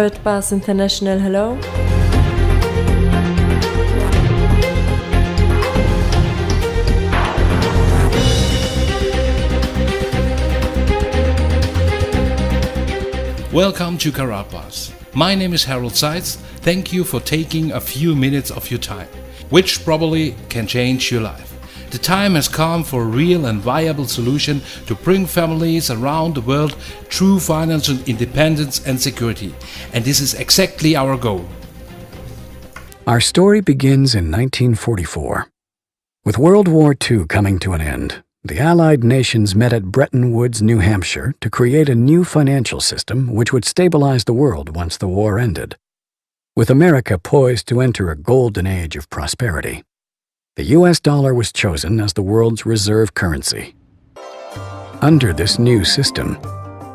Karatbars International, hello. Welcome to Karatbars. My name is Harold Seitz. Thank you for taking a few minutes of your time, which probably can change your life. The time has come for a real and viable solution to bring families around the world true financial independence and security. And this is exactly our goal. Our story begins in 1944. With World War II coming to an end, the Allied nations met at Bretton Woods, New Hampshire, to create a new financial system which would stabilize the world once the war ended. With America poised to enter a golden age of prosperity, the U.S. dollar was chosen as the world's reserve currency. Under this new system,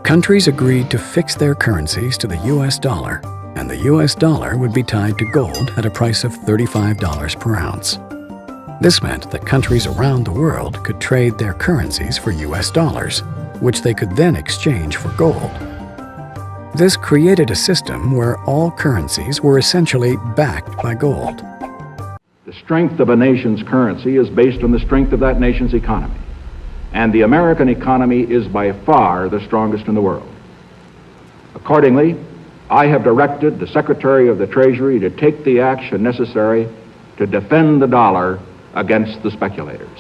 countries agreed to fix their currencies to the U.S. dollar, and the U.S. dollar would be tied to gold at a price of $35 per ounce. This meant that countries around the world could trade their currencies for U.S. dollars, which they could then exchange for gold. This created a system where all currencies were essentially backed by gold. The strength of a nation's currency is based on the strength of that nation's economy. And the American economy is by far the strongest in the world. Accordingly, I have directed the Secretary of the Treasury to take the action necessary to defend the dollar against the speculators.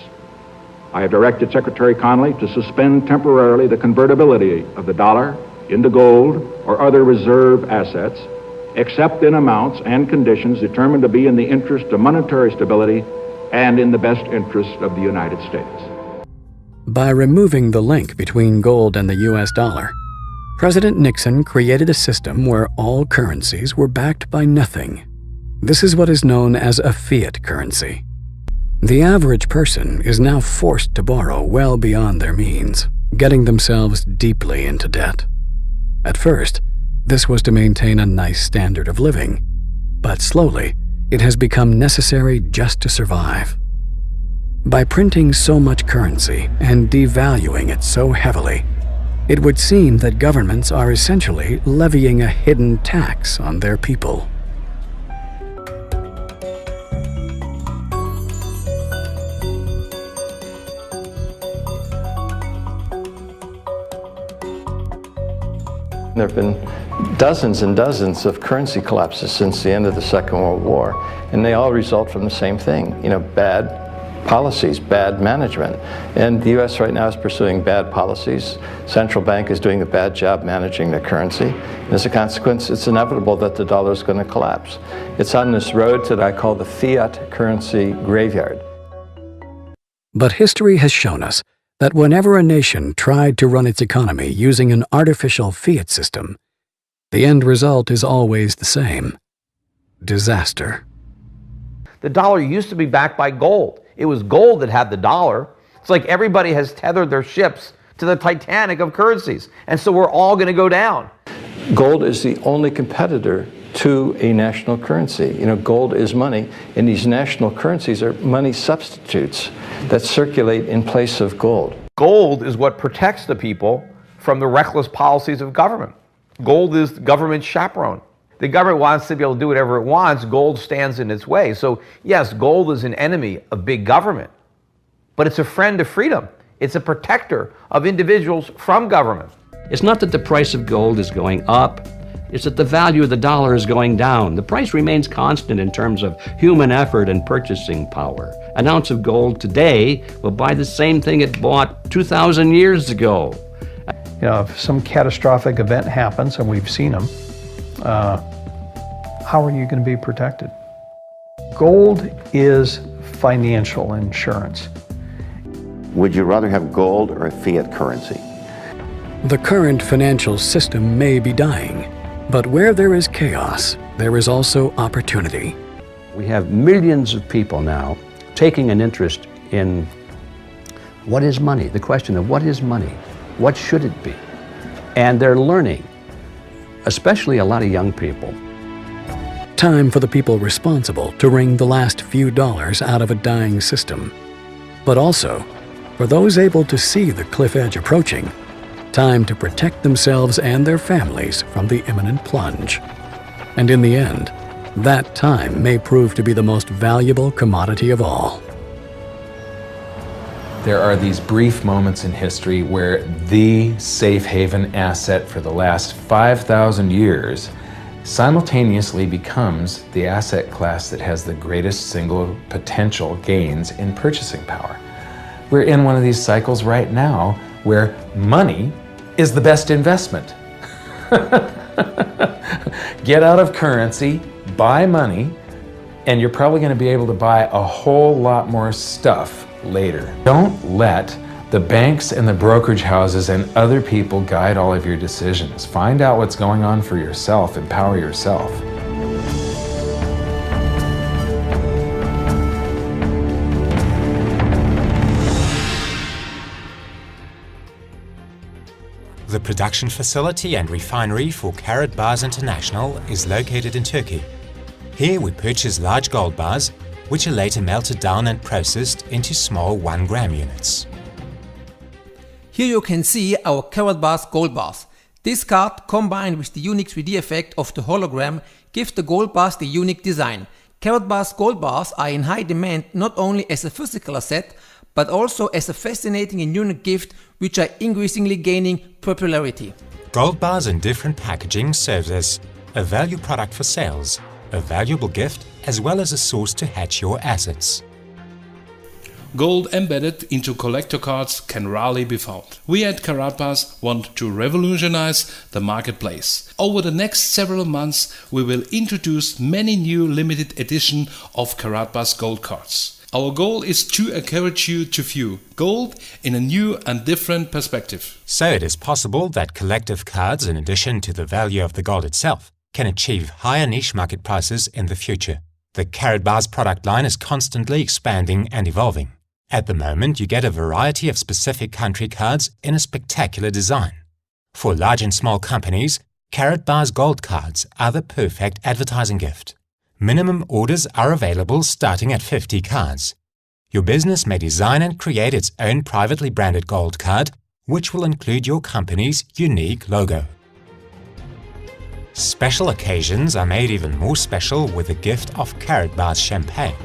I have directed Secretary Connally to suspend temporarily the convertibility of the dollar into gold or other reserve assets, except in amounts and conditions determined to be in the interest of monetary stability and in the best interest of the United States. By removing the link between gold and the U.S. dollar, President Nixon created a system where all currencies were backed by nothing. This is what is known as a fiat currency. The average person is now forced to borrow well beyond their means, getting themselves deeply into debt. At first, this was to maintain a nice standard of living, but slowly, it has become necessary just to survive. By printing so much currency and devaluing it so heavily, it would seem that governments are essentially levying a hidden tax on their people. There have been dozens and dozens of currency collapses since the end of the Second World War, and they all result from the same thing, bad policies, bad management. And the U.S. right now is pursuing bad policies. Central bank is doing a bad job managing the currency. And as a consequence, it's inevitable that the dollar is going to collapse. It's on this road that I call the fiat currency graveyard. But history has shown us that whenever a nation tried to run its economy using an artificial fiat system, the end result is always the same: disaster. The dollar used to be backed by gold. It was gold that had the dollar. It's like everybody has tethered their ships to the Titanic of currencies, and so we're all going to go down. Gold is the only competitor to a national currency. Gold is money, and these national currencies are money substitutes that circulate in place of gold. Gold is what protects the people from the reckless policies of government. Gold is the government's chaperone. The government wants to be able to do whatever it wants. Gold stands in its way. So yes, gold is an enemy of big government, but it's a friend of freedom. It's a protector of individuals from government. It's not that the price of gold is going up. It's that the value of the dollar is going down. The price remains constant in terms of human effort and purchasing power. An ounce of gold today will buy the same thing it bought 2,000 years ago. If some catastrophic event happens, and we've seen them, how are you going to be protected? Gold is financial insurance. Would you rather have gold or a fiat currency? The current financial system may be dying, but where there is chaos, there is also opportunity. We have millions of people now taking an interest in what is money, the question of what is money, what should it be? And they're learning, especially a lot of young people. Time for the people responsible to wring the last few dollars out of a dying system, but also for those able to see the cliff edge approaching, time to protect themselves and their families from the imminent plunge. And in the end, that time may prove to be the most valuable commodity of all. There are these brief moments in history where the safe haven asset for the last 5,000 years simultaneously becomes the asset class that has the greatest single potential gains in purchasing power. We're in one of these cycles right now where money is the best investment. Get out of currency, buy money, and you're probably going to be able to buy a whole lot more stuff later. Don't let the banks and the brokerage houses and other people guide all of your decisions. Find out what's going on for yourself. Empower yourself. The production facility and refinery for Carat Bars International is located in Turkey. Here we purchase large gold bars, which are later melted down and processed into small 1-gram units. Here you can see our Carat Bars gold bars. This card, combined with the unique 3D effect of the hologram, gives the gold bars the unique design. Carat Bars gold bars are in high demand not only as a physical asset, but also as a fascinating and unique gift which are increasingly gaining popularity. Gold bars in different packaging serves as a value product for sales, a valuable gift, as well as a source to hedge your assets. Gold embedded into collector cards can rarely be found. We at Carat Bars want to revolutionize the marketplace. Over the next several months we will introduce many new limited edition of Carat Bars gold cards. Our goal is to encourage you to view gold in a new and different perspective. So it is possible that collective cards, in addition to the value of the gold itself, can achieve higher niche market prices in the future. The Carat Bars product line is constantly expanding and evolving. At the moment, you get a variety of specific country cards in a spectacular design. For large and small companies, Carat Bars gold cards are the perfect advertising gift. Minimum orders are available starting at 50 cards. Your business may design and create its own privately branded gold card, which will include your company's unique logo. Special occasions are made even more special with the gift of Carat Bars champagne.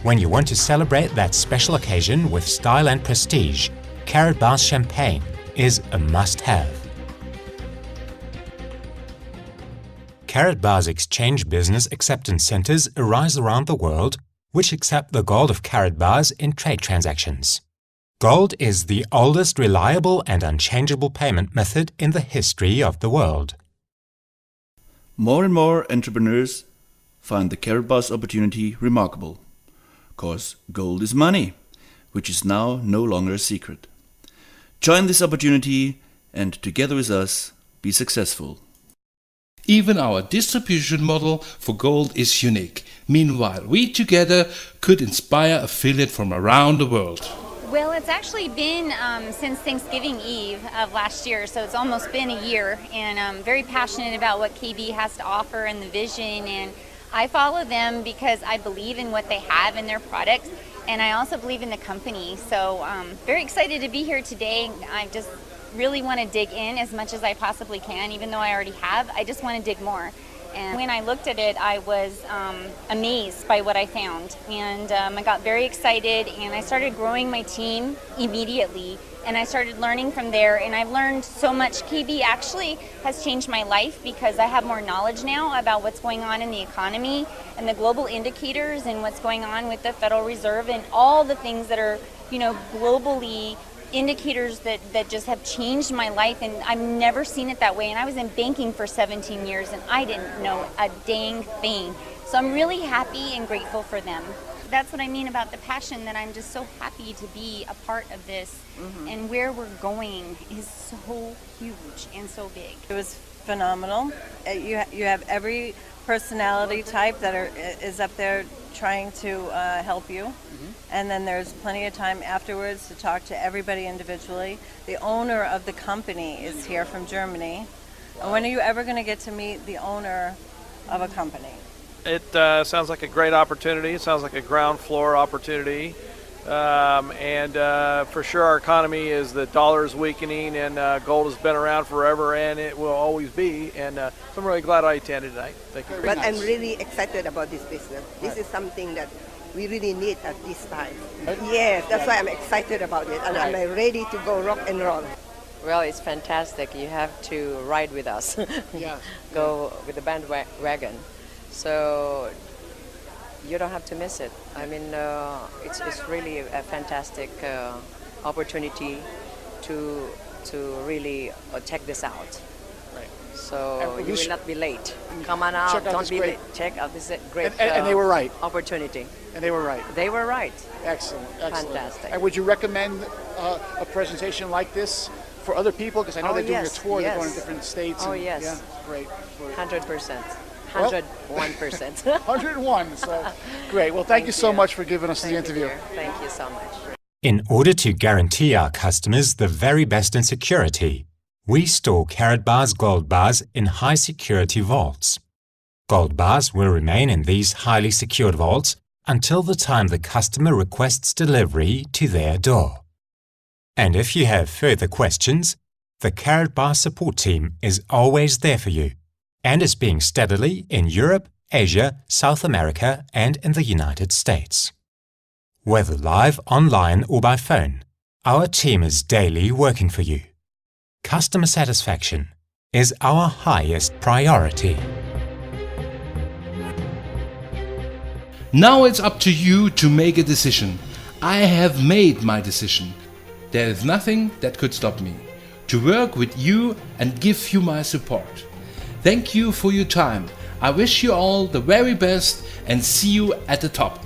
When you want to celebrate that special occasion with style and prestige, Carat Bars champagne is a must-have. Carat Bars exchange business acceptance centers arise around the world, which accept the gold of Carat Bars in trade transactions. Gold is the oldest reliable and unchangeable payment method in the history of the world. More and more entrepreneurs find the Carat Bars opportunity remarkable, because gold is money, which is now no longer a secret. Join this opportunity and together with us, be successful. Even our distribution model for gold is unique. Meanwhile, we together could inspire affiliates from around the world. Well, it's actually been since Thanksgiving Eve of last year, so it's almost been a year, and I'm very passionate about what KB has to offer and the vision, and I follow them because I believe in what they have in their products, and I also believe in the company. So very excited to be here today. I just really want to dig in as much as I possibly can, even though I already have. I just want to dig more. And when I looked at it, I was amazed by what I found. And I got very excited, and I started growing my team immediately. And I started learning from there, and I've learned so much. KB actually has changed my life because I have more knowledge now about what's going on in the economy and the global indicators and what's going on with the Federal Reserve and all the things that are, you know, globally indicators that just have changed my life, and I've never seen it that way. And I was in banking for 17 years and I didn't know a dang thing. So I'm really happy and grateful for them. That's what I mean about the passion, that I'm just so happy to be a part of this. And where we're going is so huge and so big. It was phenomenal. You have every personality type that is up there trying to help you. And then there's plenty of time afterwards to talk to everybody individually. The owner of the company is here from Germany. And when are you ever going to get to meet the owner of a company? It sounds like a great opportunity. It sounds like a ground floor opportunity. For sure our economy is the dollar is weakening, and gold has been around forever and it will always be, and so I'm really glad I attended tonight. Thank you. But I'm really excited about this business. This is something that we really need at this time. Yes, that's why I'm excited about it, and I'm ready to go rock and roll. Well, it's fantastic. You have to ride with us. Go with the bandwagon. So you don't have to miss it. I mean, it's really a fantastic opportunity to really check this out. Right. So you will not be late. Come on out. Don't be late. Check out this great and they were right. opportunity. And they were right. They were right. Excellent. Fantastic. And would you recommend a presentation like this for other people? Because I know they're doing a tour. They're going to different states. Oh, yes. Yeah, great. 100%. 101%. 101. So great. Well, thank you so much for giving us the interview. Thank you so much. In order to guarantee our customers the very best in security, we store Carat Bars gold bars in high security vaults. Gold bars will remain in these highly secured vaults until the time the customer requests delivery to their door. And if you have further questions, the Carat Bar support team is always there for you and is being steadily in Europe, Asia, South America, and in the United States. Whether live, online, or by phone, our team is daily working for you. Customer satisfaction is our highest priority. Now it's up to you to make a decision. I have made my decision. There is nothing that could stop me to work with you and give you my support. Thank you for your time. I wish you all the very best and see you at the top.